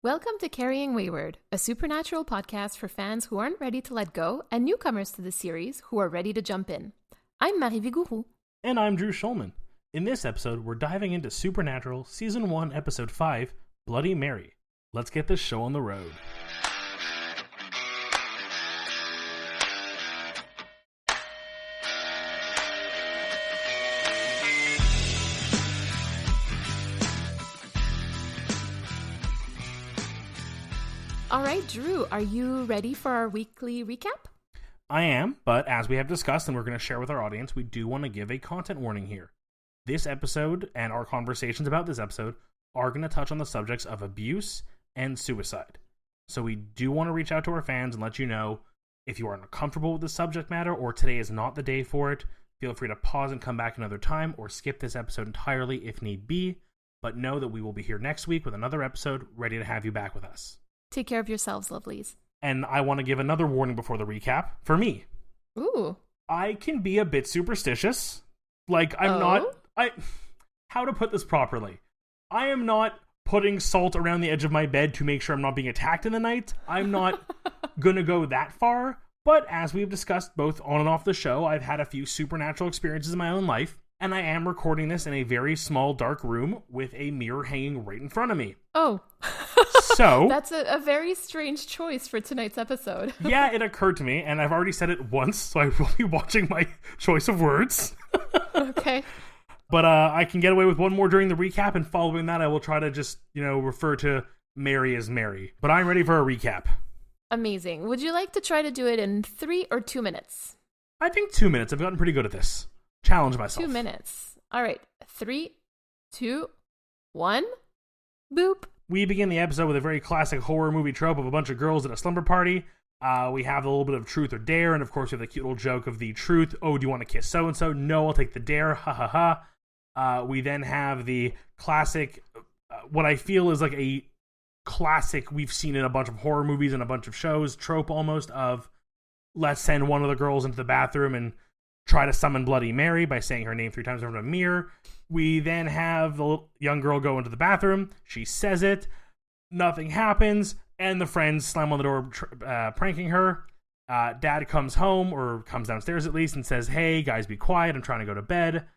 Welcome to Carrying Wayward, a supernatural podcast for fans who aren't ready to let go and newcomers to the series who are ready to jump in. I'm Marie Vigourou. And I'm Drew Schulman. In this episode, we're diving into Supernatural Season 1, Episode 5, Bloody Mary. Let's get this show on the road. All right, Drew, are you ready for our weekly recap? I am, but as we have discussed and we're going to share with our audience, we do want to give a content warning here. This episode and our conversations about this episode are going to touch on the subjects of abuse and suicide. So we do want to reach out to our fans and let you know if you are uncomfortable with the subject matter or today is not the day for it, feel free to pause and come back another time or skip this episode entirely if need be. But know that we will be here next week with another episode ready to have you back with us. Take care of yourselves, lovelies. And I want to give another warning before the recap. For me, Ooh. I can be a bit superstitious. Like, how to put this properly? I am not putting salt around the edge of my bed to make sure I'm not being attacked in the night. I'm not gonna go that far. But as we've discussed both on and off the show, I've had a few supernatural experiences in my own life. And I am recording this in a very small, dark room with a mirror hanging right in front of me. Oh. So that's a very strange choice for tonight's episode. Yeah, it occurred to me, and I've already said it once, so I will be watching my choice of words. Okay. But I can get away with one more during the recap, and following that, I will try to just, refer to Mary as Mary. But I'm ready for a recap. Amazing. Would you like to try to do it in 3 or 2 minutes? I think 2 minutes. I've gotten pretty good at this. Challenge myself. 2 minutes. All right. 3, 2, 1. Boop. We begin the episode with a very classic horror movie trope of a bunch of girls at a slumber party. We have a little bit of truth or dare, and of course we have the cute little joke of the truth. Oh, do you want to kiss so-and-so? No, I'll take the dare. Ha ha ha. We then have the classic, what I feel is like a classic we've seen in a bunch of horror movies and a bunch of shows, trope almost of let's send one of the girls into the bathroom and try to summon Bloody Mary by saying her name 3 times in front of a mirror. We then have the young girl go into the bathroom. She says it. Nothing happens. And the friends slam on the door, pranking her. Dad comes home, or comes downstairs at least, and says, hey, guys, be quiet. I'm trying to go to bed.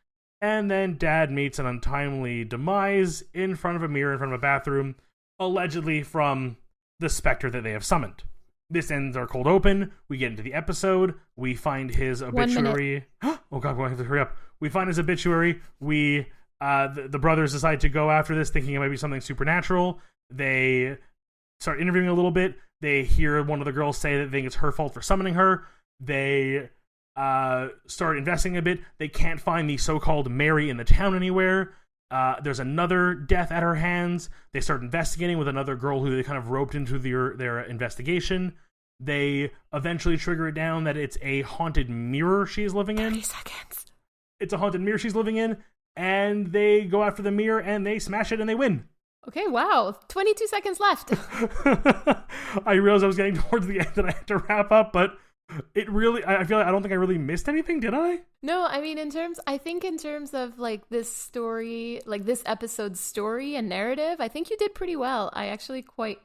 And then Dad meets an untimely demise in front of a mirror in front of a bathroom, allegedly from the specter that they have summoned. This ends our cold open. We get into the episode. We find his obituary. Oh God, I have to hurry up. We find his obituary. We, the brothers decide to go after this, thinking it might be something supernatural. They start interviewing a little bit. They hear one of the girls say that they think it's her fault for summoning her. They start investigating a bit. They can't find the so-called Mary in the town anywhere. There's another death at her hands. They start investigating with another girl who they kind of roped into their investigation. They eventually trigger it down that it's a haunted mirror she's living in. 30 seconds. It's a haunted mirror she's living in, and they go after the mirror and they smash it and they win. Okay, wow. 22 seconds left. I realized I was getting towards the end and I had to wrap up, but it really, I feel like I don't think I really missed anything, did I? No, I mean, I think in terms of like this story, like this episode's story and narrative, I think you did pretty well. I actually quite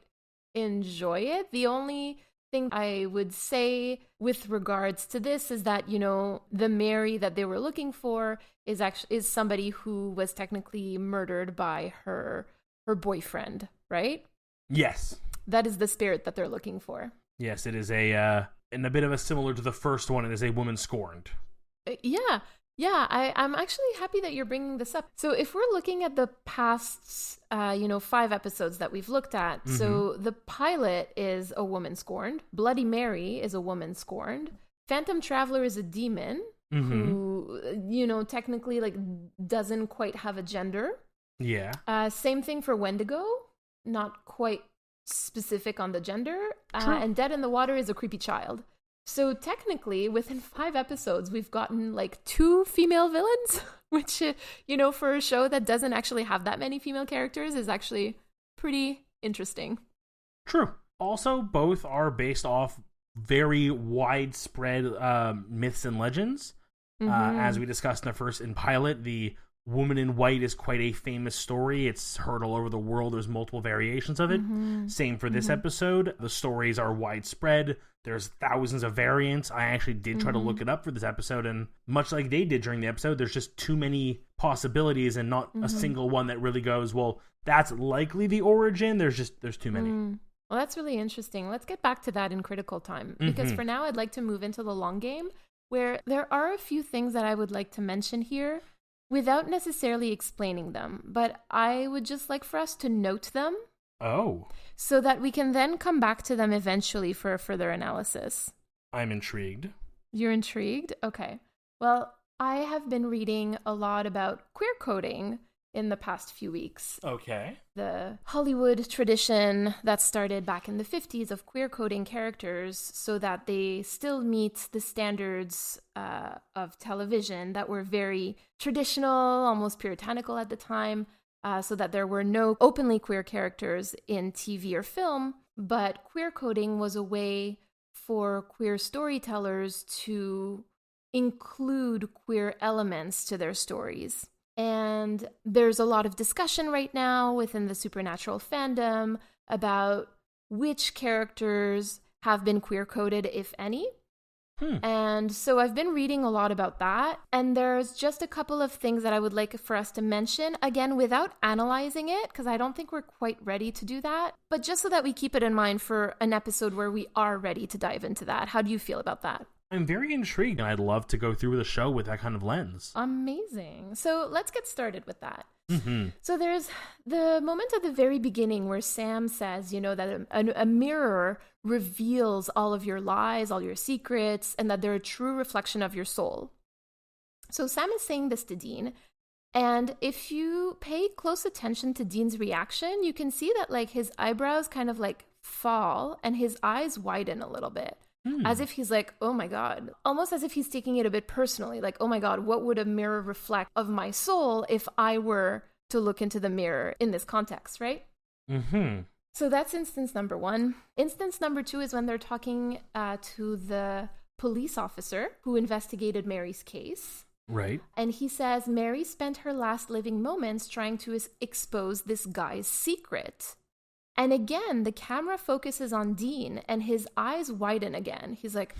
enjoy it. The only thing I would say with regards to this is that, the Mary that they were looking for is somebody who was technically murdered by her boyfriend, right? Yes. That is the spirit that they're looking for. Yes, it is and a bit of a similar to the first one, it is a woman scorned. Yeah, I'm actually happy that you're bringing this up. So if we're looking at the past, 5 episodes that we've looked at, so the pilot is a woman scorned, Bloody Mary is a woman scorned, Phantom Traveler is a demon who, technically like doesn't quite have a gender. Yeah. Same thing for Wendigo, not quite specific on the gender. And Dead in the Water is a creepy child. So technically, within 5 episodes, we've gotten like 2 female villains, which, for a show that doesn't actually have that many female characters is actually pretty interesting. True. Also, both are based off very widespread myths and legends. As we discussed in pilot, the Woman in White is quite a famous story. It's heard all over the world. There's multiple variations of it. Same for this episode. The stories are widespread. There's thousands of variants. I actually did try to look it up for this episode, and much like they did during the episode, there's just too many possibilities and not a single one that really goes, well, that's likely the origin. There's too many. Well, that's really interesting. Let's get back to that in critical time, because for now I'd like to move into the long game, where there are a few things that I would like to mention here without necessarily explaining them, but I would just like for us to note them. Oh. So that we can then come back to them eventually for a further analysis. I'm intrigued. You're intrigued? Okay. Well, I have been reading a lot about queer coding in the past few weeks. Okay. The Hollywood tradition that started back in the 50s of queer coding characters so that they still meet the standards of television that were very traditional, almost puritanical at the time, so that there were no openly queer characters in TV or film, but queer coding was a way for queer storytellers to include queer elements to their stories. And there's a lot of discussion right now within the supernatural fandom about which characters have been queer coded, if any. And so I've been reading a lot about that. And there's just a couple of things that I would like for us to mention, again, without analyzing it, because I don't think we're quite ready to do that. But just so that we keep it in mind for an episode where we are ready to dive into that. How do you feel about that? I'm very intrigued, and I'd love to go through the show with that kind of lens. Amazing. So let's get started with that. So there's the moment at the very beginning where Sam says, you know, that a mirror reveals all of your lies, all your secrets, and that they're a true reflection of your soul. So Sam is saying this to Dean. And if you pay close attention to Dean's reaction, you can see that like his eyebrows kind of like fall and his eyes widen a little bit. As if he's like, oh my God, almost as if he's taking it a bit personally. Like, oh my God, what would a mirror reflect of my soul if I were to look into the mirror in this context, right? So that's instance number one. Instance number two is when they're talking to the police officer who investigated Mary's case. Right. And he says Mary spent her last living moments trying to expose this guy's secret. And again, the camera focuses on Dean and his eyes widen again. He's like,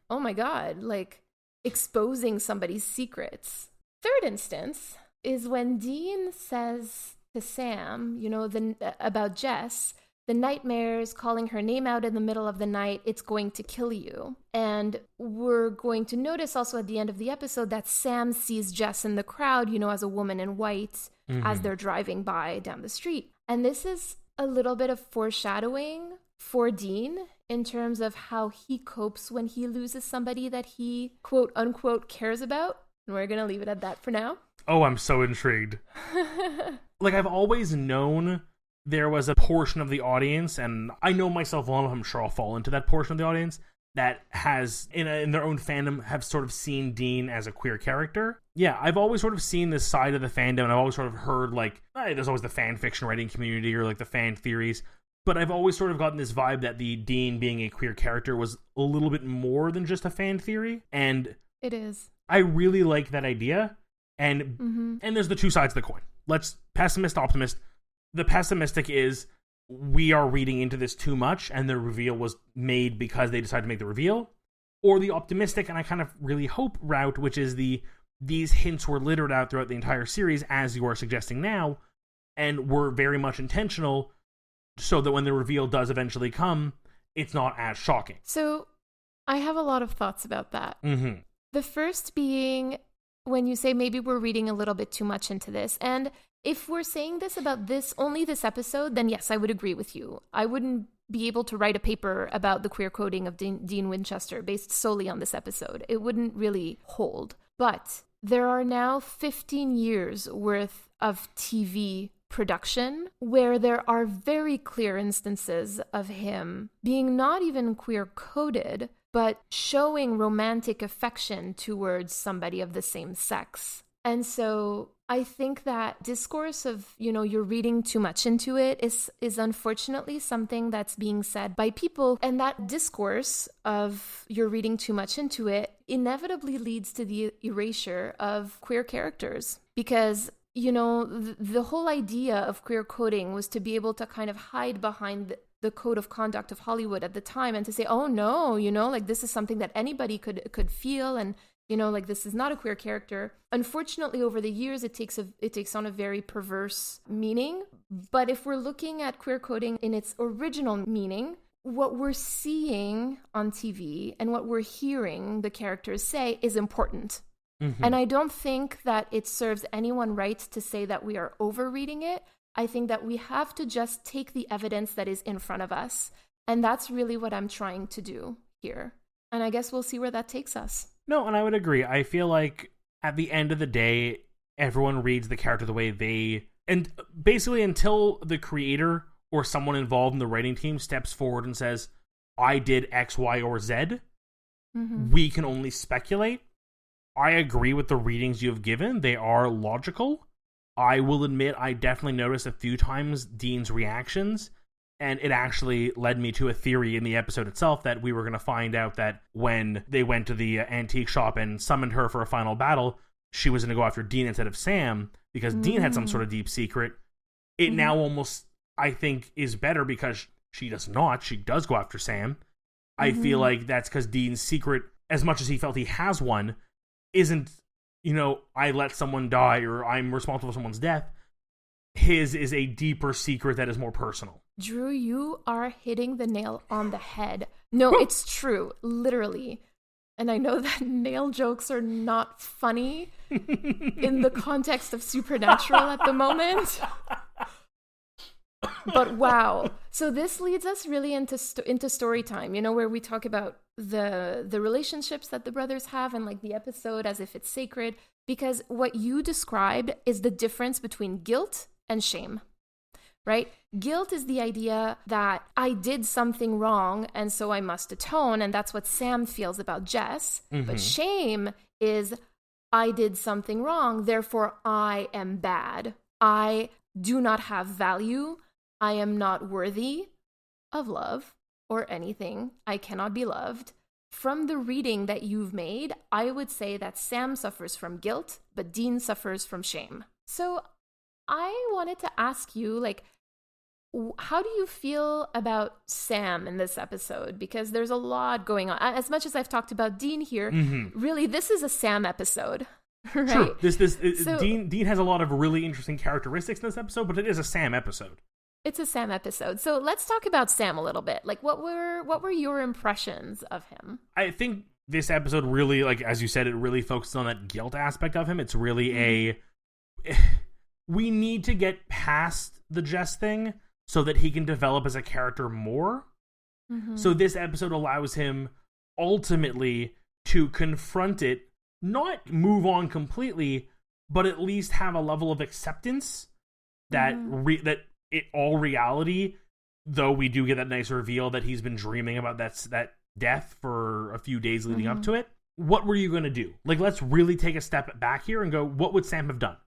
oh my God, like exposing somebody's secrets. Third instance is when Dean says to Sam, you know, about Jess, the nightmares, calling her name out in the middle of the night, it's going to kill you. And we're going to notice also at the end of the episode that Sam sees Jess in the crowd, you know, as a woman in white as they're driving by down the street. And this is a little bit of foreshadowing for Dean in terms of how he copes when he loses somebody that he, quote unquote, cares about. And we're going to leave it at that for now. Oh, I'm so intrigued. Like, I've always known there was a portion of the audience, and I know myself well enough, I'm sure I'll fall into that portion of the audience, that has, in their own fandom, have sort of seen Dean as a queer character. Yeah, I've always sort of seen this side of the fandom, and I've always sort of heard, like, there's always the fan fiction writing community or, like, the fan theories, but I've always sort of gotten this vibe that the Dean being a queer character was a little bit more than just a fan theory, and it is. I really like that idea, and there's the two sides of the coin. Let's pessimist, optimist. The pessimistic is, we are reading into this too much and the reveal was made because they decided to make the reveal. Or the optimistic, and I kind of really hope route, which is these hints were littered out throughout the entire series, as you are suggesting now, and were very much intentional so that when the reveal does eventually come, it's not as shocking. So I have a lot of thoughts about that. The first being when you say maybe we're reading a little bit too much into this. And if we're saying this about only this episode, then yes, I would agree with you. I wouldn't be able to write a paper about the queer coding of Dean Winchester based solely on this episode. It wouldn't really hold. But there are now 15 years worth of TV production where there are very clear instances of him being not even queer coded, but showing romantic affection towards somebody of the same sex. And so I think that discourse of, you're reading too much into it is unfortunately something that's being said by people. And that discourse of you're reading too much into it inevitably leads to the erasure of queer characters. Because the whole idea of queer coding was to be able to kind of hide behind the code of conduct of Hollywood at the time and to say, oh no, like this is something that anybody could feel, and like this is not a queer character. Unfortunately, over the years, it takes on a very perverse meaning. But if we're looking at queer coding in its original meaning, what we're seeing on TV and what we're hearing the characters say is important. Mm-hmm. And I don't think that it serves anyone right to say that we are overreading it. I think that we have to just take the evidence that is in front of us. And that's really what I'm trying to do here. And I guess we'll see where that takes us. No, and I would agree. I feel like at the end of the day, everyone reads the character the way they... And basically until the creator or someone involved in the writing team steps forward and says, I did X, Y, or Z, mm-hmm. we can only speculate. I agree with the readings you have given. They are logical. I will admit I definitely noticed a few times Dean's reactions, and it actually led me to a theory in the episode itself that we were going to find out that when they went to the antique shop and summoned her for a final battle, she was going to go after Dean instead of Sam, because Dean had some sort of deep secret. It now almost, I think, is better because she does not. She does go after Sam. I feel like that's because Dean's secret, as much as he felt he has one, isn't, I let someone die or I'm responsible for someone's death. His is a deeper secret that is more personal. Drew, you are hitting the nail on the head. No, it's true, literally. And I know that nail jokes are not funny in the context of Supernatural at the moment. But wow. So this leads us really into story time, where we talk about the relationships that the brothers have and like the episode as if it's sacred. Because what you described is the difference between guilt and shame, right? Guilt is the idea that I did something wrong and so I must atone. And that's what Sam feels about Jess. Mm-hmm. But shame is I did something wrong, therefore I am bad. I do not have value. I am not worthy of love or anything. I cannot be loved. From the reading that you've made, I would say that Sam suffers from guilt, but Dean suffers from shame. So I wanted to ask you, how do you feel about Sam in this episode? Because there's a lot going on. As much as I've talked about Dean here, really, this is a Sam episode. Right? True. Dean has a lot of really interesting characteristics in this episode, but it is a Sam episode. It's a Sam episode. So let's talk about Sam a little bit. What were your impressions of him? I think this episode really, as you said, it really focuses on that guilt aspect of him. It's really we need to get past the Jess thing so that he can develop as a character more. Mm-hmm. So this episode allows him ultimately to confront it, not move on completely, but at least have a level of acceptance that that all reality, though we do get that nice reveal that he's been dreaming about that death for a few days leading up to it. What were you going to do? Let's really take a step back here and go, what would Sam have done?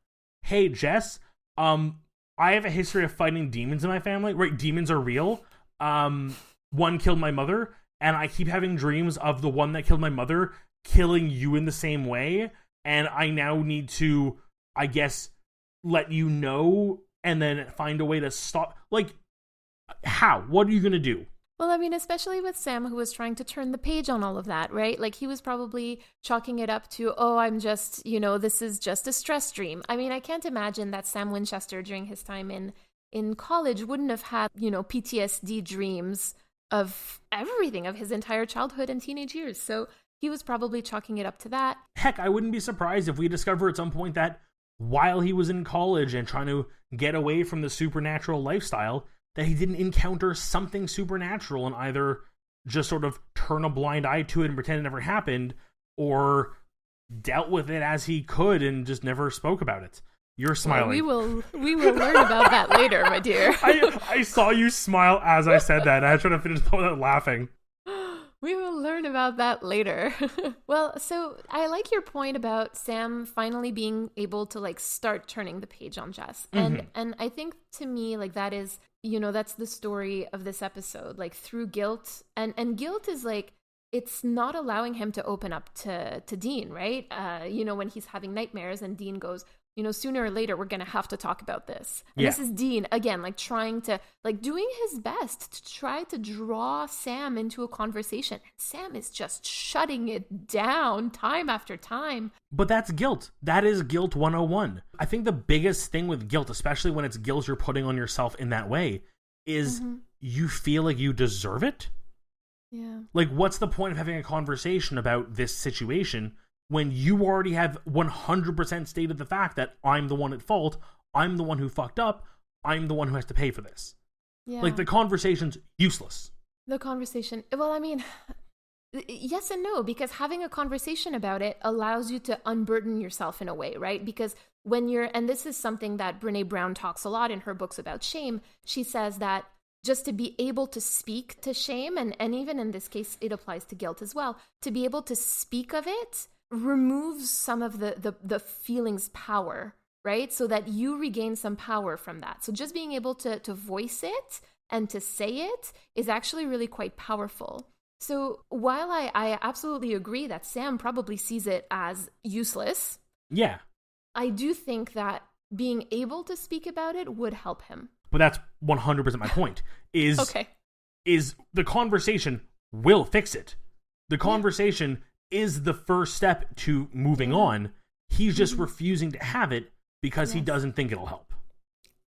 Hey, Jess, I have a history of fighting demons in my family. Right, demons are real. One killed my mother, and I keep having dreams of the one that killed my mother killing you in the same way, and I now need to, I guess, let you know and then find a way to stop. How? What are you going to do? Well, I mean, especially with Sam, who was trying to turn the page on all of that, right? He was probably chalking it up to, I'm just, this is just a stress dream. I mean, I can't imagine that Sam Winchester during his time in college wouldn't have had, PTSD dreams of everything, of his entire childhood and teenage years. So he was probably chalking it up to that. Heck, I wouldn't be surprised if we discover at some point that while he was in college and trying to get away from the supernatural lifestyle, that he didn't encounter something supernatural and either just sort of turn a blind eye to it and pretend it never happened, or dealt with it as he could and just never spoke about it. You're smiling. Well, we will learn about that later, my dear. I saw you smile as I said that, and I tried to finish without laughing. We will learn about that later. Well, so I like your point about Sam finally being able to start turning the page on Jess. And I think to me that is, that's the story of this episode, through guilt. And guilt is it's not allowing him to open up to Dean, right? When he's having nightmares and Dean goes, sooner or later we're going to have to talk about this. And this is Dean, again, like trying to, like doing his best to try to draw Sam into a conversation. And Sam is just shutting it down time after time. But that's guilt. That is guilt 101. I think the biggest thing with guilt, especially when it's guilt you're putting on yourself in that way, is you feel like you deserve it. Yeah. Like, what's the point of having a conversation about this situation when you already have 100% stated the fact that I'm the one at fault, I'm the one who fucked up, I'm the one who has to pay for this? Yeah. Like, the conversation's useless. The conversation, well, I mean, yes and no, because having a conversation about it allows you to unburden yourself in a way, right? Because when you're, and this is something that Brene Brown talks a lot in her books about shame, she says that just to be able to speak to shame, and even in this case, it applies to guilt as well, to be able to speak of it removes some of the feeling's power, right? So that you regain some power from that. So just being able to voice it and to say it is actually really quite powerful. So while I absolutely agree that Sam probably sees it as useless, yeah, I do think that being able to speak about it would help him. But that's 100% my point, is the conversation will fix it. The conversation is the first step to moving on. He's just refusing to have it because he doesn't think it'll help.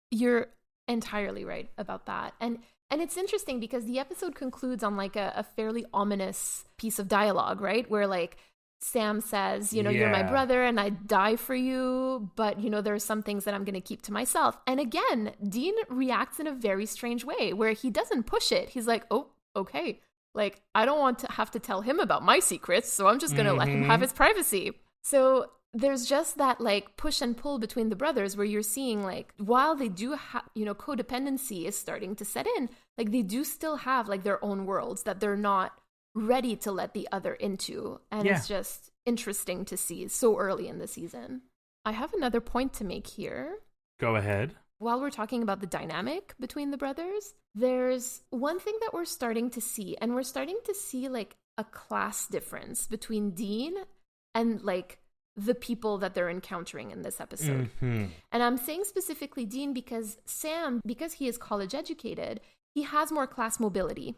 You're entirely right about that. And it's interesting because the episode concludes on like a fairly ominous piece of dialogue, right? Where like Sam says, you're my brother and I'd die for you, but there are some things that I'm going to keep to myself. And again, Dean reacts in a very strange way where he doesn't push it. He's like, oh, okay. Like, I don't want to have to tell him about my secrets, so I'm just going to let him have his privacy. So there's just that like push and pull between the brothers where you're seeing like, while they do have, codependency is starting to set in, like they do still have like their own worlds that they're not ready to let the other into. And it's just interesting to see so early in the season. I have another point to make here. Go ahead. While we're talking about the dynamic between the brothers, there's one thing that we're starting to see, and we're starting to see like a class difference between Dean and like the people that they're encountering in this episode. And I'm saying specifically Dean because Sam, because he is college educated, he has more class mobility,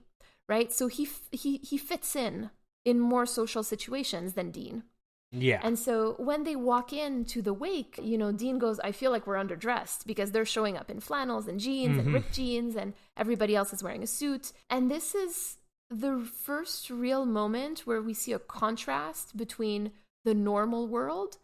right? So he fits in more social situations than Dean. Yeah. And so when they walk into the wake, Dean goes, I feel like we're underdressed because they're showing up in flannels and jeans and ripped jeans and everybody else is wearing a suit. And this is the first real moment where we see a contrast between the normal world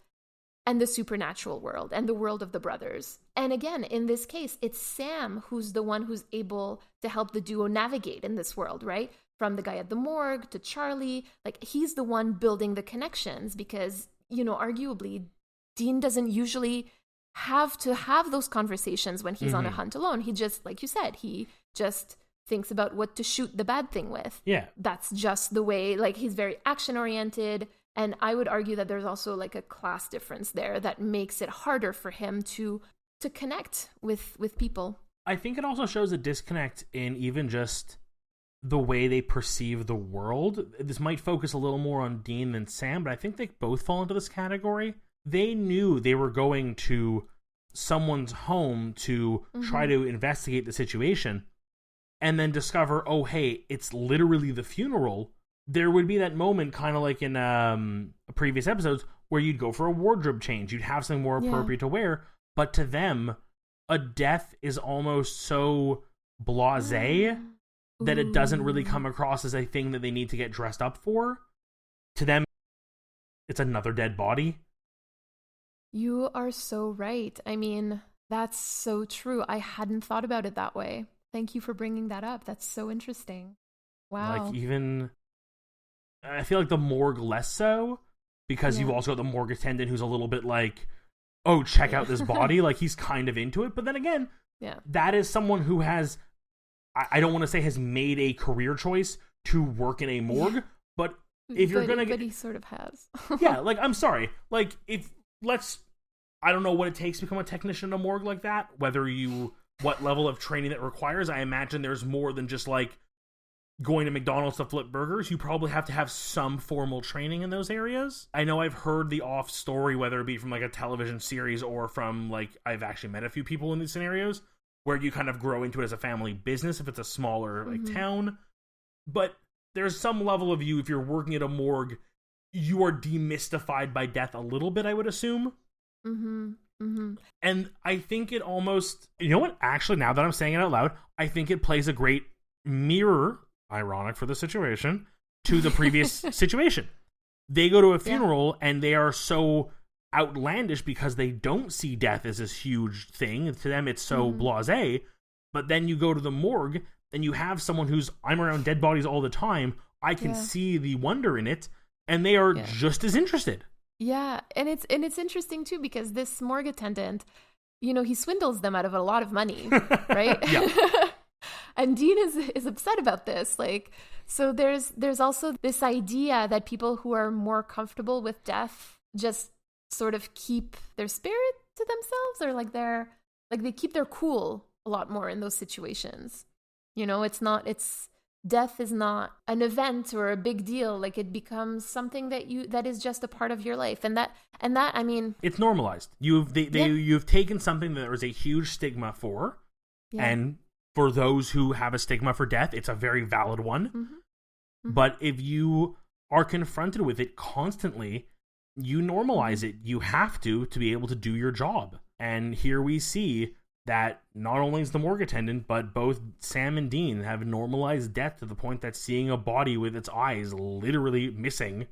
and the supernatural world and the world of the brothers. And again, in this case, it's Sam who's the one who's able to help the duo navigate in this world, right? From the guy at the morgue to Charlie, like he's the one building the connections because, arguably, Dean doesn't usually have to have those conversations when he's on a hunt alone. He just, like you said, he just thinks about what to shoot the bad thing with. Yeah. That's just the way, like he's very action oriented. And I would argue that there's also like a class difference there that makes it harder for him to connect with people. I think it also shows a disconnect in even just the way they perceive the world. This might focus a little more on Dean than Sam, but I think they both fall into this category. They knew they were going to someone's home to try to investigate the situation and then discover, oh, hey, it's literally the funeral. There would be that moment, kind of like in previous episodes, where you'd go for a wardrobe change. You'd have something more appropriate to wear. But to them, a death is almost so blasé that it doesn't really come across as a thing that they need to get dressed up for. To them, it's another dead body. You are so right. I mean, that's so true. I hadn't thought about it that way. Thank you for bringing that up. That's so interesting. Wow. Like, even, I feel like the morgue less so, because you've also got the morgue attendant who's a little bit like, oh, check out this body. Like, he's kind of into it. But then again, that is someone who has, I don't want to say has made a career choice to work in a morgue, but if you're going to get... But he sort of has. Yeah, like, I'm sorry. Like, I don't know what it takes to become a technician in a morgue like that, what level of training that requires. I imagine there's more than just, like, going to McDonald's to flip burgers, you probably have to have some formal training in those areas. I know I've heard the off story, whether it be from like a television series or from like I've actually met a few people in these scenarios where you kind of grow into it as a family business if it's a smaller like town. But there's some level of you, if you're working at a morgue, you are demystified by death a little bit, I would assume. And I think it almost, you know what, actually, now that I'm saying it out loud, I think it plays a great mirror, ironic for the situation, to the previous situation. They go to a funeral and they are so outlandish because they don't see death as this huge thing. To them, it's so blasé. But then you go to the morgue and you have someone who's, I'm around dead bodies all the time. I can see the wonder in it, and they are just as interested. Yeah, and it's interesting too because this morgue attendant, you know, he swindles them out of a lot of money, right? And Dean is upset about this. Like, so there's also this idea that people who are more comfortable with death just sort of keep their spirit to themselves, or they keep their cool a lot more in those situations. You know, death is not an event or a big deal. Like, it becomes something that is just a part of your life, and that I mean, it's normalized. You've taken something that there is a huge stigma for, and for those who have a stigma for death, it's a very valid one. But if you are confronted with it constantly, you normalize it. You have to be able to do your job. And here we see that not only is the morgue attendant, but both Sam and Dean have normalized death to the point that seeing a body with its eyes literally missing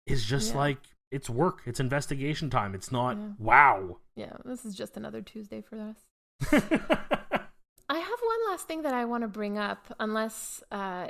is just like, it's work. It's investigation time. It's not, wow. Yeah, this is just another Tuesday for us. I have one last thing that I want to bring up, unless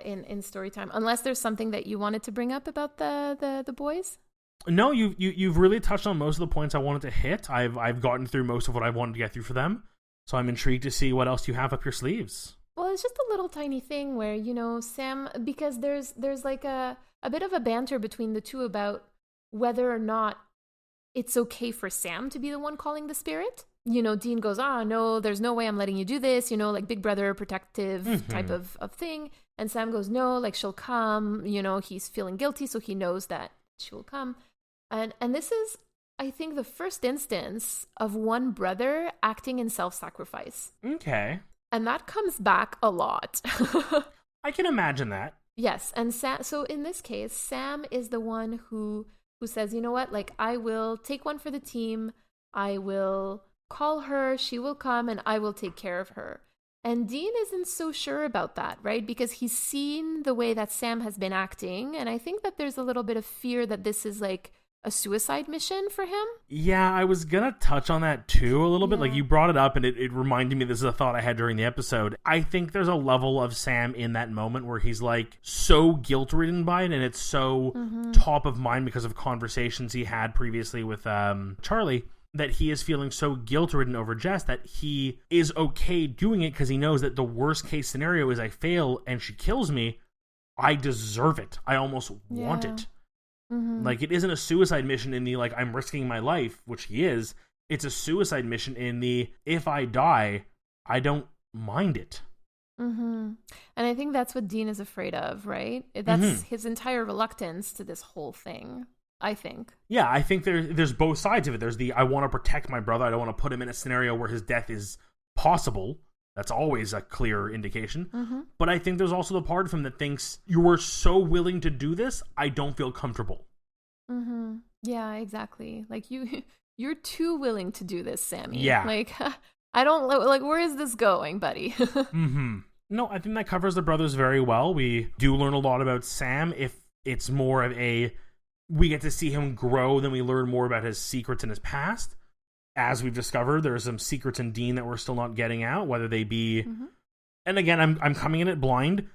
in story time, unless there's something that you wanted to bring up about the boys. No, you've really touched on most of the points I wanted to hit. I've gotten through most of what I wanted to get through for them. So I'm intrigued to see what else you have up your sleeves. Well, it's just a little tiny thing where, you know, Sam, because there's like a bit of a banter between the two about whether or not it's okay for Sam to be the one calling the spirit. You know, Dean goes, no, there's no way I'm letting you do this, you know, like big brother protective type of thing. And Sam goes, no, like, she'll come. You know, he's feeling guilty, so he knows that she will come. And this is, I think, the first instance of one brother acting in self-sacrifice. Okay. And that comes back a lot. I can imagine that. Yes. And so in this case, Sam is the one who says, you know what, like, I will take one for the team. I will call her. She will come and I will take care of her. And Dean isn't so sure about that, right? Because he's seen the way that Sam has been acting. And I think that there's a little bit of fear that this is like a suicide mission for him. Yeah, I was gonna touch on that too a little bit. Like, you brought it up and it reminded me, this is a thought I had during the episode. I think there's a level of Sam in that moment where he's like so guilt-ridden by it, and it's so top of mind because of conversations he had previously with Charlie, that he is feeling so guilt-ridden over Jess that he is okay doing it because he knows that the worst case scenario is I fail and she kills me. I deserve it. I almost want it. Like, it isn't a suicide mission in the, like, I'm risking my life, which he is. It's a suicide mission in the, if I die, I don't mind it. And I think that's what Dean is afraid of, right? That's his entire reluctance to this whole thing, I think. Yeah, I think there's both sides of it. There's the, I want to protect my brother. I don't want to put him in a scenario where his death is possible. That's always a clear indication. But I think there's also the part of him that thinks, you were so willing to do this, I don't feel comfortable. Yeah, exactly. Like, you're too willing to do this, Sammy. Yeah. Like, I don't, like, where is this going, buddy? No, I think that covers the brothers very well. We do learn a lot about Sam. If it's more of we get to see him grow, then we learn more about his secrets in his past. As we've discovered, there's some secrets in Dean that we're still not getting out, whether they be... And again, I'm coming in it blind.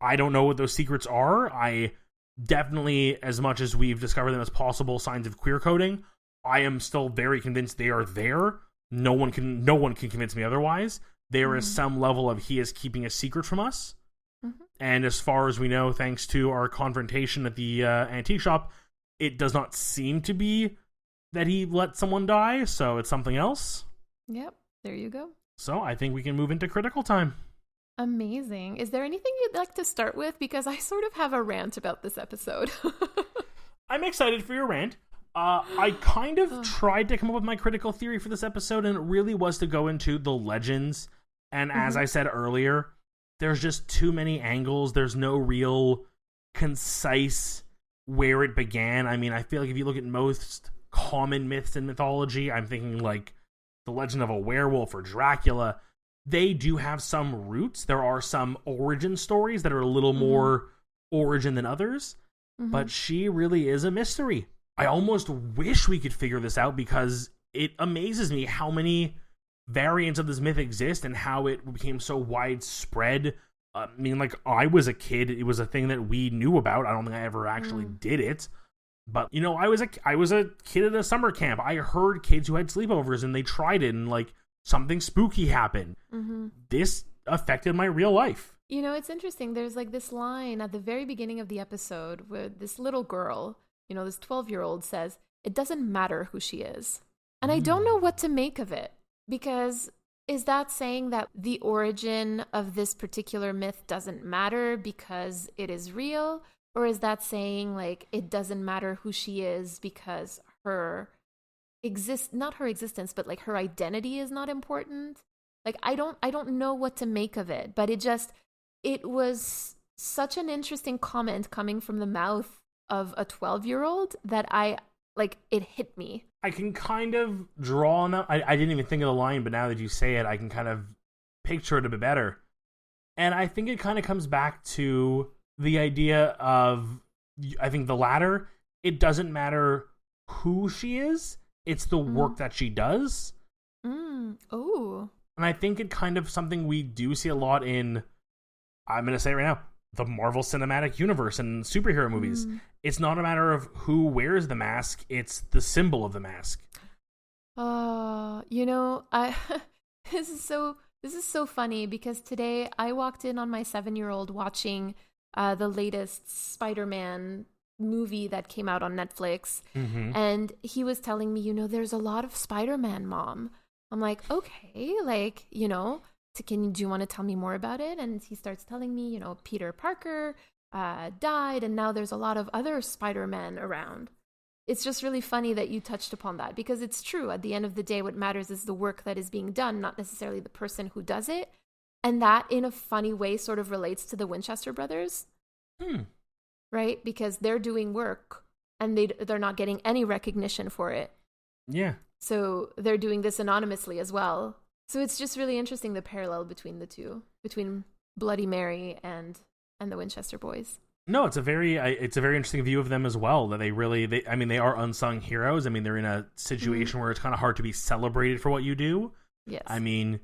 I don't know what those secrets are. I definitely, as much as we've discovered them as possible signs of queer coding, I am still very convinced they are there. No one can convince me otherwise. There is some level of he is keeping a secret from us. And as far as we know, thanks to our confrontation at the antique shop, it does not seem to be that he let someone die, so it's something else. Yep, there you go. So I think we can move into critical time. Amazing. Is there anything you'd like to start with? Because I sort of have a rant about this episode. I'm excited for your rant. I kind of tried to come up with my critical theory for this episode, and it really was to go into the legends. And as I said earlier, there's just too many angles. There's no real concise where it began. I mean, I feel like if you look at most common myths in mythology, I'm thinking like the legend of a werewolf or Dracula, they do have some roots. There are some origin stories that are a little more origin than others, but she really is a mystery. I almost wish we could figure this out because it amazes me how many variants of this myth exist and how it became so widespread. I mean, like, I was a kid. It was a thing that we knew about. I don't think I ever actually did it. But, you know, I was a kid at a summer camp. I heard kids who had sleepovers and they tried it and, like, something spooky happened. This affected my real life. You know, it's interesting. There's, like, this line at the very beginning of the episode where this little girl, you know, this 12-year-old says, it doesn't matter who she is. And I don't know what to make of it. Because is that saying that the origin of this particular myth doesn't matter because it is real? Or is that saying, like, it doesn't matter who she is because not her existence, but like her identity is not important? Like, I don't know what to make of it, but it was such an interesting comment coming from the mouth of a 12-year-old that it hit me. I can kind of draw on that. I didn't even think of the line, but now that you say it, I can kind of picture it a bit better. And I think it kind of comes back to the idea of, I think the latter, it doesn't matter who she is, it's the work that she does. Oh. And I think it kind of something we do see a lot in, I'm going to say it right now, the Marvel Cinematic Universe and superhero movies. It's not a matter of who wears the mask, it's the symbol of the mask. You know, this is so funny because today I walked in on my 7-year-old watching the latest Spider-Man movie that came out on Netflix, and he was telling me, you know, there's a lot of Spider-Man, Mom. I'm like, okay, like, you know, do you want to tell me more about it? And he starts telling me, you know, Peter Parker died, and now there's a lot of other Spider-Man around. It's just really funny that you touched upon that because it's true. At the end of the day, what matters is the work that is being done, not necessarily the person who does it. And that, in a funny way, sort of relates to the Winchester brothers. Right? Because they're doing work and they're not getting any recognition for it. Yeah. So they're doing this anonymously as well. So it's just really interesting, the parallel between the two, between Bloody Mary and the Winchester boys. No, it's a very interesting view of them as well. That they are unsung heroes. I mean, they're in a situation where it's kind of hard to be celebrated for what you do. Yes. I mean,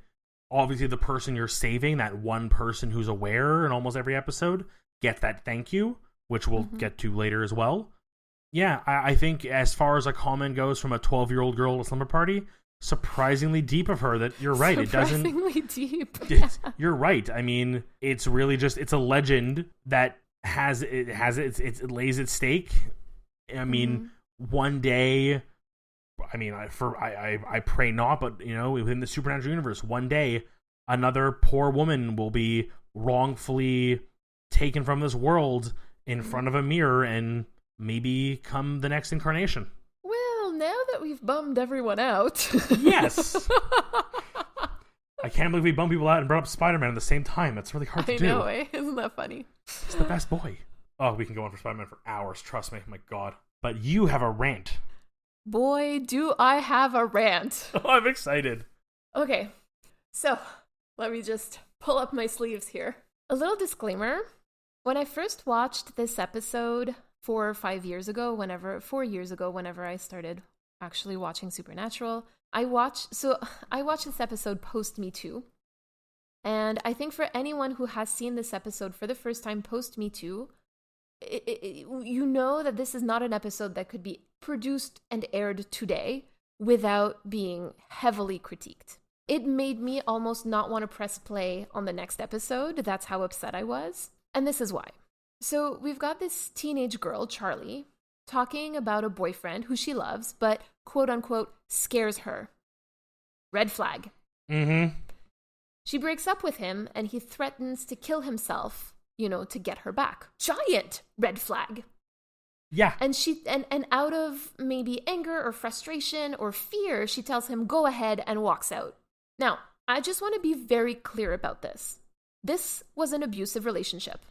obviously the person you're saving, that one person who's aware in almost every episode, gets that thank you, which we'll get to later as well. Yeah, I think as far as a comment goes from a 12-year-old girl at a slumber party, surprisingly deep of her. That you're right. Surprisingly deep. You're right. I mean, it's really just, it's a legend that it lays its stake. I mean, one day, I mean, I pray not, but you know, within the supernatural universe, one day another poor woman will be wrongfully taken from this world in front of a mirror and maybe come the next incarnation. Well, now that we've bummed everyone out. Yes. I can't believe we bummed people out and brought up Spider-Man at the same time. That's really hard to do. I know, eh? Isn't that funny? It's the best boy. Oh, we can go on for Spider-Man for hours. Trust me. My God. But you have a rant. Boy, do I have a rant. Oh, I'm excited. Okay. So, let me just pull up my sleeves here. A little disclaimer. When I first watched this episode 4 or 5 years ago, whenever I started actually watching Supernatural, I watched this episode post Me Too. And I think for anyone who has seen this episode for the first time post Me Too, you know that this is not an episode that could be produced and aired today without being heavily critiqued. It made me almost not want to press play on the next episode. That's how upset I was. And this is why. So we've got this teenage girl, Charlie, talking about a boyfriend who she loves, but quote unquote scares her. Red flag. She breaks up with him and he threatens to kill himself, to get her back. Giant red flag. Yeah. And and out of maybe anger or frustration or fear, she tells him, go ahead, and walks out. Now, I just want to be very clear about this. This was an abusive relationship,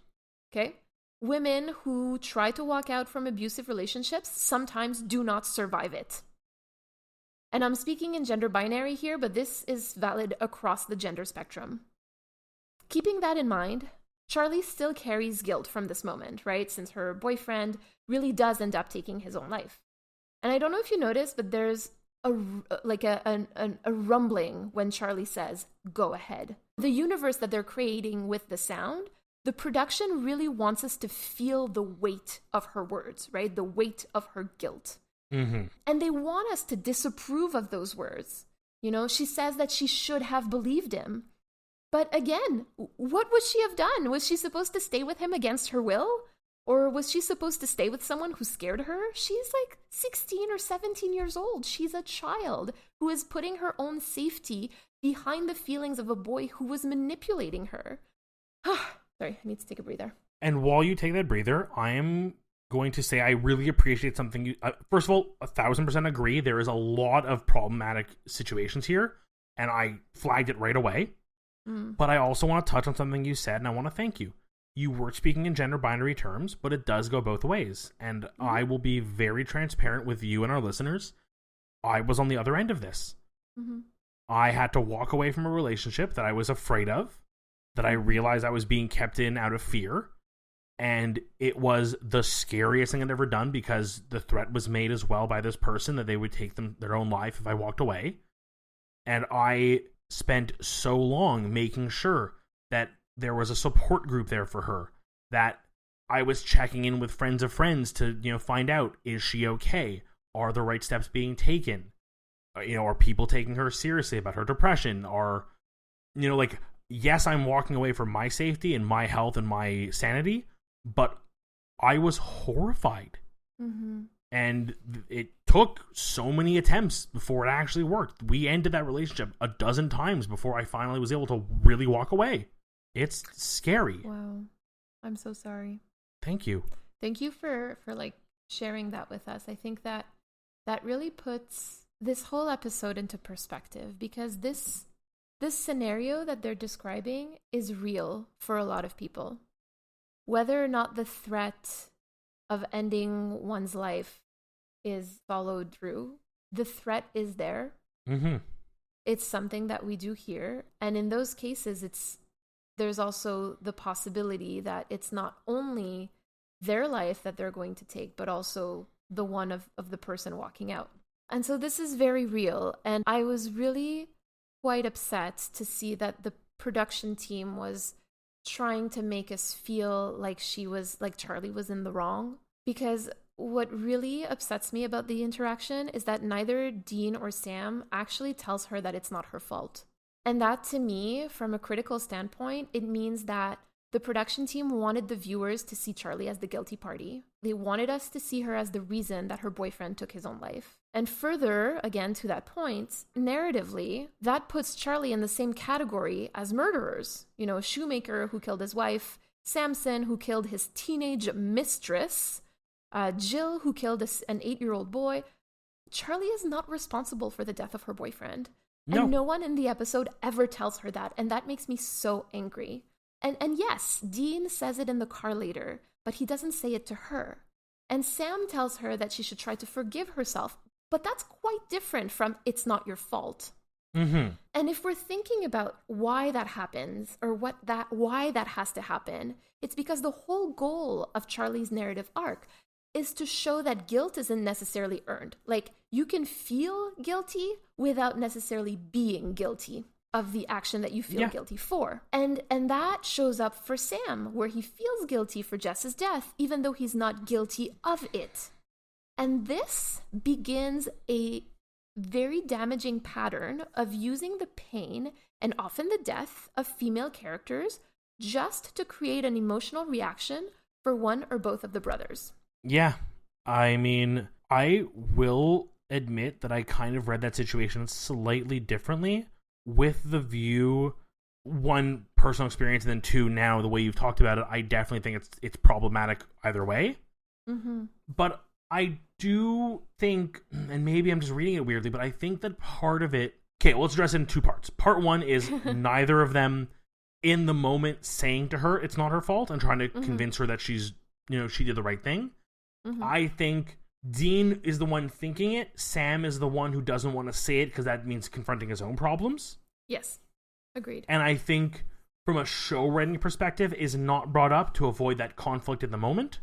okay? Women who try to walk out from abusive relationships sometimes do not survive it. And I'm speaking in gender binary here, but this is valid across the gender spectrum. Keeping that in mind, Charlie still carries guilt from this moment, right? Since her boyfriend really does end up taking his own life. And I don't know if you noticed, but there's a rumbling when Charlie says, go ahead. The universe that they're creating with the sound, the production really wants us to feel the weight of her words, right? The weight of her guilt. Mm-hmm. And they want us to disapprove of those words. She says that she should have believed him. But again, what would she have done? Was she supposed to stay with him against her will? Or was she supposed to stay with someone who scared her? She's like 16 or 17 years old. She's a child who is putting her own safety behind the feelings of a boy who was manipulating her. Sorry, I need to take a breather. And while you take that breather, I am going to say I really appreciate something you... first of all, 1,000% agree. There is a lot of problematic situations here, and I flagged it right away. But I also want to touch on something you said, and I want to thank you. You were speaking in gender binary terms, but it does go both ways. And I will be very transparent with you and our listeners. I was on the other end of this. Mm-hmm. I had to walk away from a relationship that I was afraid of, that I realized I was being kept in out of fear. And it was the scariest thing I'd ever done because the threat was made as well by this person that they would take their own life if I walked away. And I spent so long making sure that there was a support group there for her, that I was checking in with friends of friends to, find out, is she okay? Are the right steps being taken? Are people taking her seriously about her depression? Yes, I'm walking away from my safety and my health and my sanity, but I was horrified. Mm-hmm. And it took so many attempts before it actually worked. We ended that relationship a dozen times before I finally was able to really walk away. It's scary. Wow. I'm so sorry. Thank you. Thank you for sharing that with us. I think that really puts this whole episode into perspective, because this scenario that they're describing is real for a lot of people. Whether or not the threat of ending one's life is followed through, the threat is there. Mm-hmm. It's something that we do hear. And in those cases, there's also the possibility that it's not only their life that they're going to take, but also the one of the person walking out. And so this is very real. And I was really quite upset to see that the production team was trying to make us feel like Charlie was in the wrong. Because what really upsets me about the interaction is that neither Dean or Sam actually tells her that it's not her fault. And that, to me, from a critical standpoint, it means that the production team wanted the viewers to see Charlie as the guilty party. They wanted us to see her as the reason that her boyfriend took his own life. And further, again, to that point, narratively, that puts Charlie in the same category as murderers. Shoemaker, who killed his wife, Samson, who killed his teenage mistress, Jill, who killed an 8-year-old boy. Charlie is not responsible for the death of her boyfriend. No. And no one in the episode ever tells her that. And that makes me so angry. And yes, Dean says it in the car later, but he doesn't say it to her. And Sam tells her that she should try to forgive herself. But that's quite different from it's not your fault. Mm-hmm. And if we're thinking about why that happens, or why that has to happen, it's because the whole goal of Charlie's narrative arc is to show that guilt isn't necessarily earned. Like, you can feel guilty without necessarily being guilty of the action that you feel guilty for. And that shows up for Sam, where he feels guilty for Jess's death, even though he's not guilty of it. And this begins a very damaging pattern of using the pain and often the death of female characters just to create an emotional reaction for one or both of the brothers. Yeah. I mean, I will admit that I kind of read that situation slightly differently, with the view one, personal experience, and then two, now the way you've talked about it, I definitely think it's problematic either way. Mm-hmm. But I do think, and maybe I'm just reading it weirdly, but I think that part of it... Okay, well, let's address it in two parts. Part one is neither of them in the moment saying to her it's not her fault and trying to convince her that she's, she did the right thing. Mm-hmm. I think Dean is the one thinking it. Sam is the one who doesn't want to say it because that means confronting his own problems. Yes. Agreed. And I think from a show writing perspective is not brought up to avoid that conflict in the moment.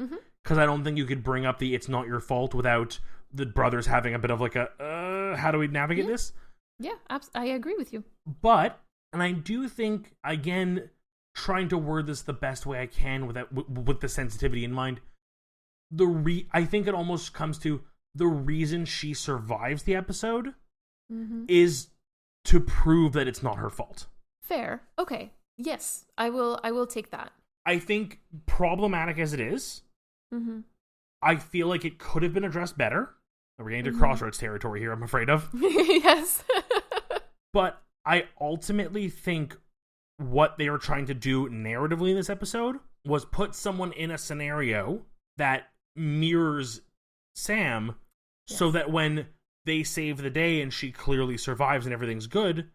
Mm-hmm. Because I don't think you could bring up the it's not your fault without the brothers having a bit of like a, how do we navigate this? Yeah, I agree with you. But, and I do think, again, trying to word this the best way I can with the sensitivity in mind, I think it almost comes to the reason she survives the episode is to prove that it's not her fault. Fair. Okay. Yes, I will take that. I think problematic as it is, I feel like it could have been addressed better. We're getting to Crossroads territory here, I'm afraid of. Yes. But I ultimately think what they were trying to do narratively in this episode was put someone in a scenario that mirrors Sam, so that when they save the day and she clearly survives and everything's good,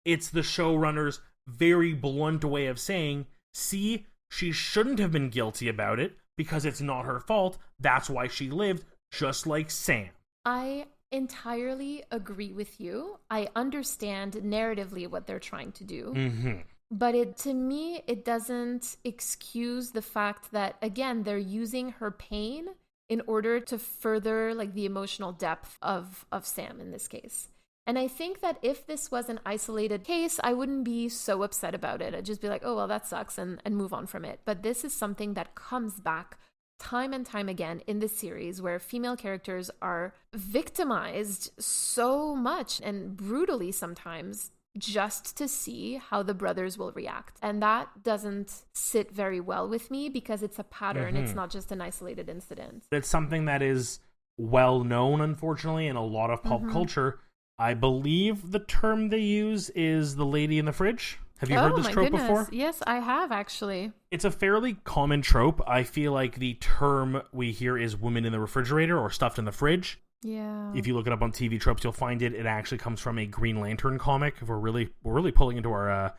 it's the showrunner's very blunt way of saying, see, she shouldn't have been guilty about it because it's not her fault. That's why she lived, just like Sam. I entirely agree with you. I understand narratively what they're trying to do. But to me, it doesn't excuse the fact that, again, they're using her pain in order to further like the emotional depth of Sam in this case. And I think that if this was an isolated case, I wouldn't be so upset about it. I'd just be like, oh, well, that sucks, and move on from it. But this is something that comes back time and time again in this series, where female characters are victimized so much and brutally sometimes just to see how the brothers will react. And that doesn't sit very well with me because it's a pattern. It's not just an isolated incident. It's something that is well known, unfortunately, in a lot of pop culture. I believe the term they use is the lady in the fridge. Have you heard this trope before? Yes, I have, actually. It's a fairly common trope. I feel like the term we hear is women in the refrigerator or stuffed in the fridge. Yeah. If you look it up on TV tropes, you'll find it. It actually comes from a Green Lantern comic. We're really pulling into our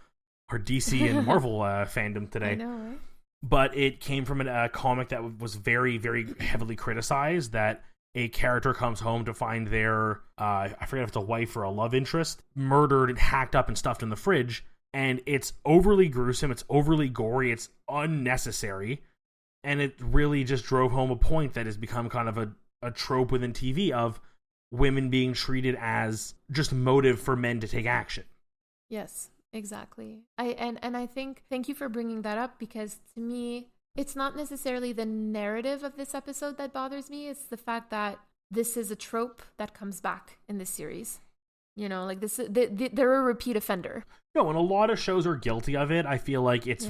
DC and Marvel fandom today. I know, right? But it came from a comic that was very, very heavily criticized, that a character comes home to find their, I forget if it's a wife or a love interest, murdered and hacked up and stuffed in the fridge. And it's overly gruesome, it's overly gory, it's unnecessary. And it really just drove home a point that has become kind of a trope within TV of women being treated as just motive for men to take action. Yes, exactly. I think, thank you for bringing that up, because to me, it's not necessarily the narrative of this episode that bothers me. It's the fact that this is a trope that comes back in this series. You know, like this, they're a repeat offender. No, and a lot of shows are guilty of it. I feel like it's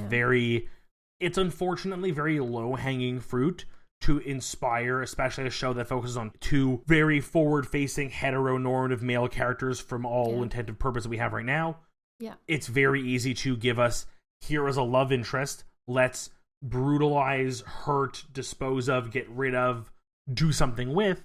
it's unfortunately very low-hanging fruit to inspire, especially a show that focuses on two very forward-facing, heteronormative male characters from all intent and purpose that we have right now. Yeah. It's very easy to give us, here is a love interest, let's brutalize, hurt, dispose of, get rid of, do something with,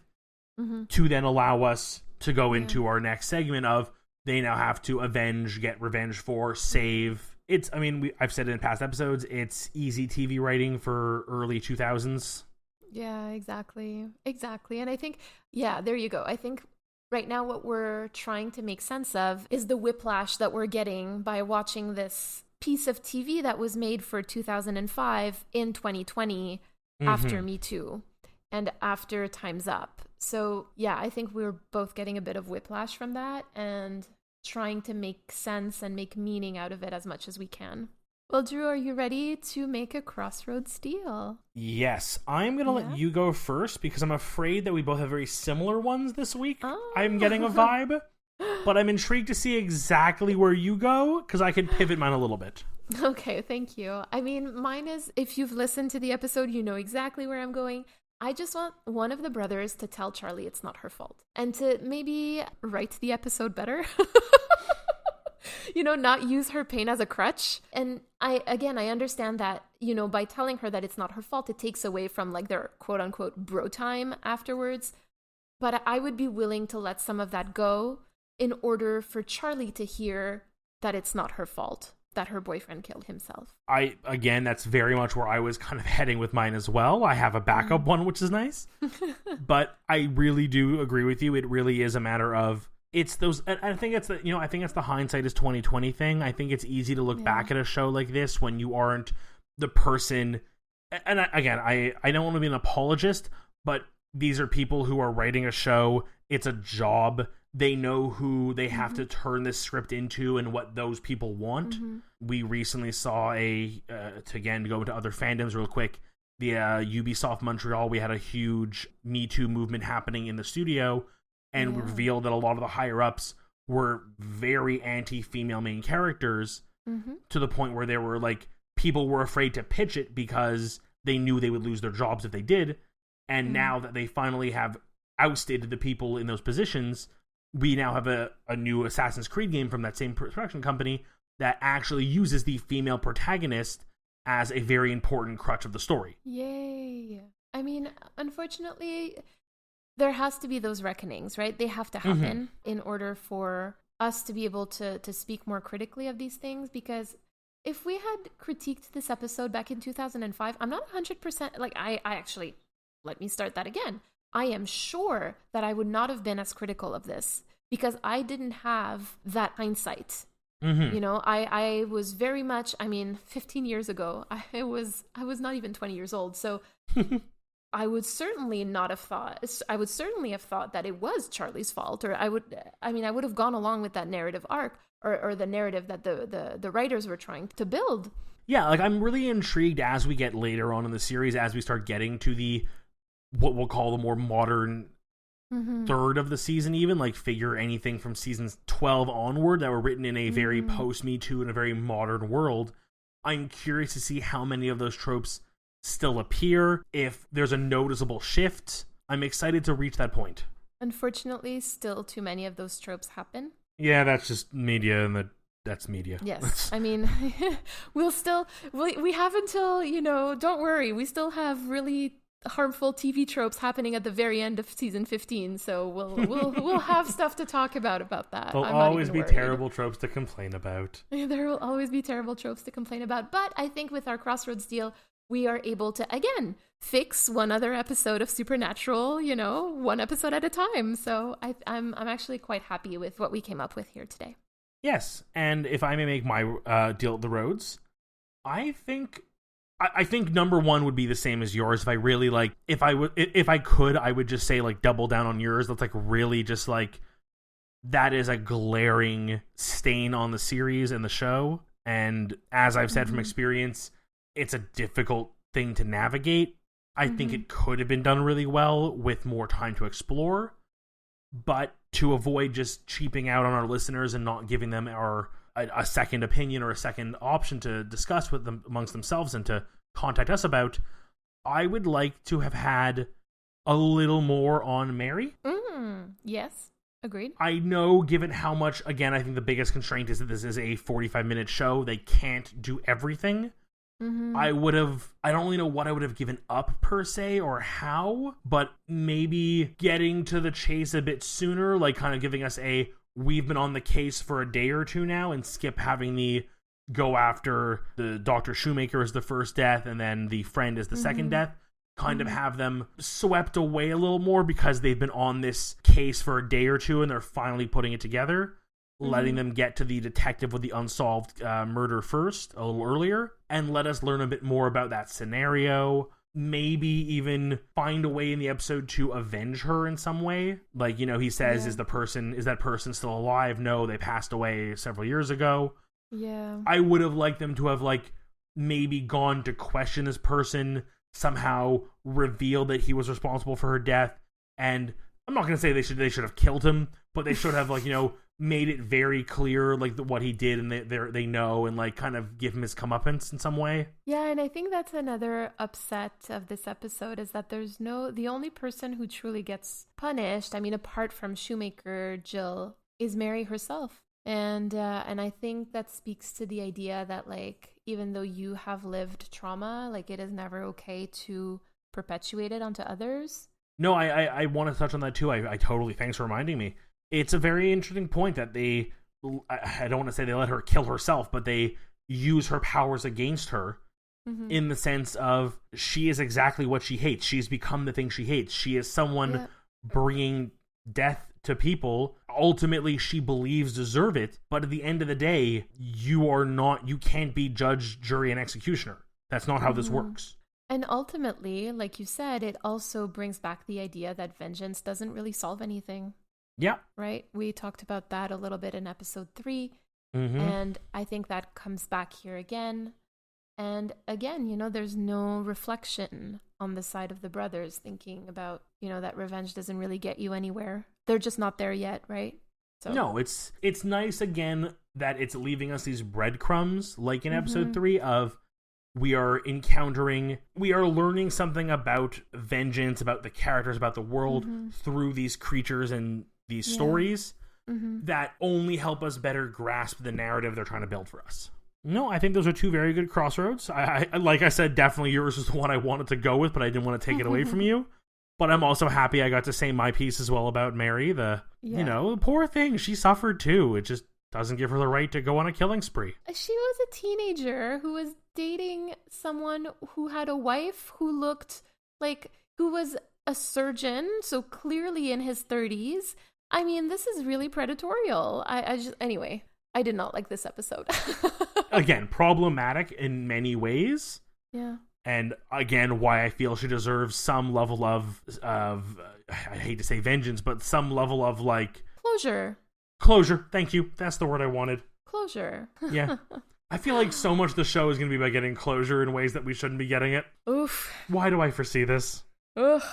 to then allow us to go into our next segment of they now have to avenge, get revenge for, save. It's, I mean, I've said it in past episodes, it's easy TV writing for early 2000s. Yeah, exactly. And I think, there you go. I think right now what we're trying to make sense of is the whiplash that we're getting by watching this piece of TV that was made for 2005 in 2020 after Me Too and after Time's Up. So I think we're both getting a bit of whiplash from that and trying to make sense and make meaning out of it as much as we can. Well, Drew, are you ready to make a Crossroads deal? Yes, I'm going to let you go first because I'm afraid that we both have very similar ones this week. Oh. I'm getting a vibe, but I'm intrigued to see exactly where you go because I can pivot mine a little bit. Okay, thank you. I mean, mine is, if you've listened to the episode, you know exactly where I'm going. I just want one of the brothers to tell Charlie it's not her fault and to maybe write the episode better. not use her pain as a crutch. And I understand that, by telling her that it's not her fault, it takes away from like their quote unquote bro time afterwards. But I would be willing to let some of that go in order for Charlie to hear that it's not her fault that her boyfriend killed himself. That's very much where I was kind of heading with mine as well. I have a backup one, which is nice. But I really do agree with you. It really is a matter of, it's those, I think it's the hindsight is 2020 thing. I think it's easy to look back at a show like this when you aren't the person. And I don't want to be an apologist, but these are people who are writing a show. It's a job. They know who they have to turn this script into and what those people want. We recently saw to go into other fandoms real quick, the Ubisoft Montreal, we had a huge Me Too movement happening in the studio, and revealed that a lot of the higher-ups were very anti-female main characters, to the point where they were like, people were afraid to pitch it because they knew they would lose their jobs if they did. And now that they finally have ousted the people in those positions, we now have a new Assassin's Creed game from that same production company that actually uses the female protagonist as a very important crutch of the story. Yay. I mean, unfortunately, there has to be those reckonings, right? They have to happen in order for us to be able to speak more critically of these things, because if we had critiqued this episode back in 2005, I'm not 100%, like, I actually, let me start that again. I am sure that I would not have been as critical of this because I didn't have that hindsight. I was very much, 15 years ago, I was not even 20 years old. So I would certainly have thought that it was Charlie's fault, or I would have gone along with that narrative arc or the narrative that the writers were trying to build. Yeah, like, I'm really intrigued as we get later on in the series, as we start getting to the what we'll call the more modern third of the season, even like figure anything from seasons 12 onward that were written in a very post-Me Too and a very modern world. I'm curious to see how many of those tropes still appear, if there's a noticeable shift. I'm excited to reach that point. Unfortunately, still too many of those tropes happen. Yeah, that's just media, and that's media. Yes. I mean, we have until, don't worry, we still have really harmful TV tropes happening at the very end of season 15, so we'll have stuff to talk about that. There'll always be terrible tropes to complain about. There will always be terrible tropes to complain about, but I think with our Crossroads deal, we are able to, again, fix one other episode of Supernatural, one episode at a time. So I'm actually quite happy with what we came up with here today. Yes, and if I may make my deal at the roads, I think number one would be the same as yours. If I really if I could, I would just say like double down on yours. That's like really just like, that is a glaring stain on the series and the show. And as I've said from experience, it's a difficult thing to navigate. I think it could have been done really well with more time to explore, but to avoid just cheaping out on our listeners and not giving them a second opinion or a second option to discuss with them amongst themselves and to contact us about, I would like to have had a little more on Mary. Yes, agreed. I know, given how much, again, I think the biggest constraint is that this is a 45-minute show. They can't do everything. I don't really know what I would have given up per se or how, but maybe getting to the chase a bit sooner, like kind of giving us we've been on the case for a day or two now, and skip having the go after the Dr. Shoemaker as the first death and then the friend as the second death. Kind of have them swept away a little more because they've been on this case for a day or two and they're finally putting it together. Letting them get to the detective with the unsolved murder first, a little earlier, and let us learn a bit more about that scenario. Maybe even find a way in the episode to avenge her in some way. Like, he says, is that person still alive? No, they passed away several years ago. Yeah. I would have liked them to have maybe gone to question this person, somehow reveal that he was responsible for her death. And I'm not going to say they should have killed him, but they should have made it very clear what he did, and they know, and kind of give him his comeuppance in some way. Yeah, and I think that's another upset of this episode, is that the only person who truly gets punished, apart from Shoemaker, Jill, is Mary herself. And I think that speaks to the idea that, like, even though you have lived trauma, like, it is never okay to perpetuate it onto others. No, I want to touch on that too. I totally, thanks for reminding me. It's a very interesting point that I don't want to say they let her kill herself, but they use her powers against her in the sense of she is exactly what she hates. She's become the thing she hates. She is someone bringing death to people. Ultimately, she believes deserve it, but at the end of the day, you can't be judge, jury, and executioner. That's not how this works. And ultimately, like you said, it also brings back the idea that vengeance doesn't really solve anything. Yeah. Right? We talked about that a little bit in episode 3. And I think that comes back here again. And again, you know, there's no reflection on the side of the brothers thinking about, you know, that revenge doesn't really get you anywhere. They're just not there yet, right? So. No, it's nice again that it's leaving us these breadcrumbs, like in episode 3, of we are learning something about vengeance, about the characters, about the world through these creatures and these stories that only help us better grasp the narrative they're trying to build for us. No, I think those are two very good crossroads. I like I said, definitely yours was the one I wanted to go with, but I didn't want to take it away from you. But I'm also happy I got to say my piece as well about Mary. You know, the poor thing, she suffered too. It just doesn't give her the right to go on a killing spree. She was a teenager who was dating someone who had a wife who was a surgeon, so clearly in his 30s. I mean, this is really predatorial. Anyway, I did not like this episode. Again, problematic in many ways. Yeah. And again, why I feel she deserves some level of I hate to say vengeance, but some level of like Closure. Thank you. That's the word I wanted. Closure. Yeah. I feel like so much of the show is going to be about getting closure in ways that we shouldn't be getting it. Oof. Why do I foresee this? Ugh.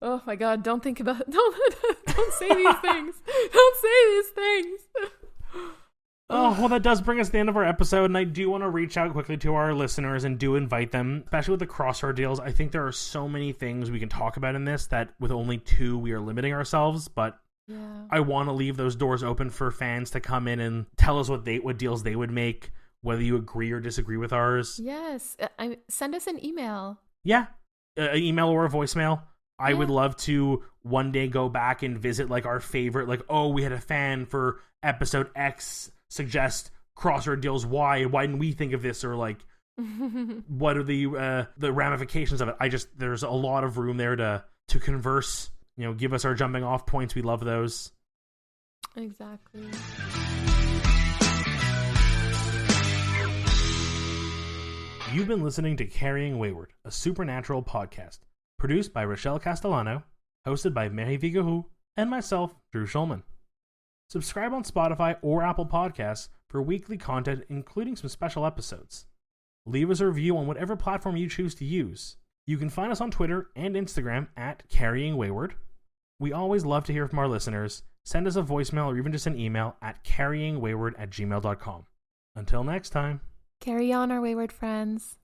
Oh my God! Don't think about it. Don't say these things. Don't say these things. Oh, well, that does bring us to the end of our episode, and I do want to reach out quickly to our listeners and do invite them, especially with the Crossroad deals. I think there are so many things we can talk about in this that with only 2, we are limiting ourselves, but I want to leave those doors open for fans to come in and tell us what deals they would make, whether you agree or disagree with ours. Yes. Send us an email. Yeah. An email or a voicemail. I would love to one day go back and visit like our favorite, like, oh, we had a fan for episode X suggest Crossroad deals Y. Why didn't we think of this? Or like, what are the ramifications of it? There's a lot of room there to converse, you know, give us our jumping off points. We love those. Exactly. You've been listening to Carrying Wayward, a supernatural podcast, produced by Rochelle Castellano, hosted by Mary Vigahou, and myself, Drew Schulman. Subscribe on Spotify or Apple Podcasts for weekly content, including some special episodes. Leave us a review on whatever platform you choose to use. You can find us on Twitter and Instagram at Carrying Wayward. We always love to hear from our listeners. Send us a voicemail or even just an email at carryingwayward@gmail.com. Until next time. Carry on, our wayward friends.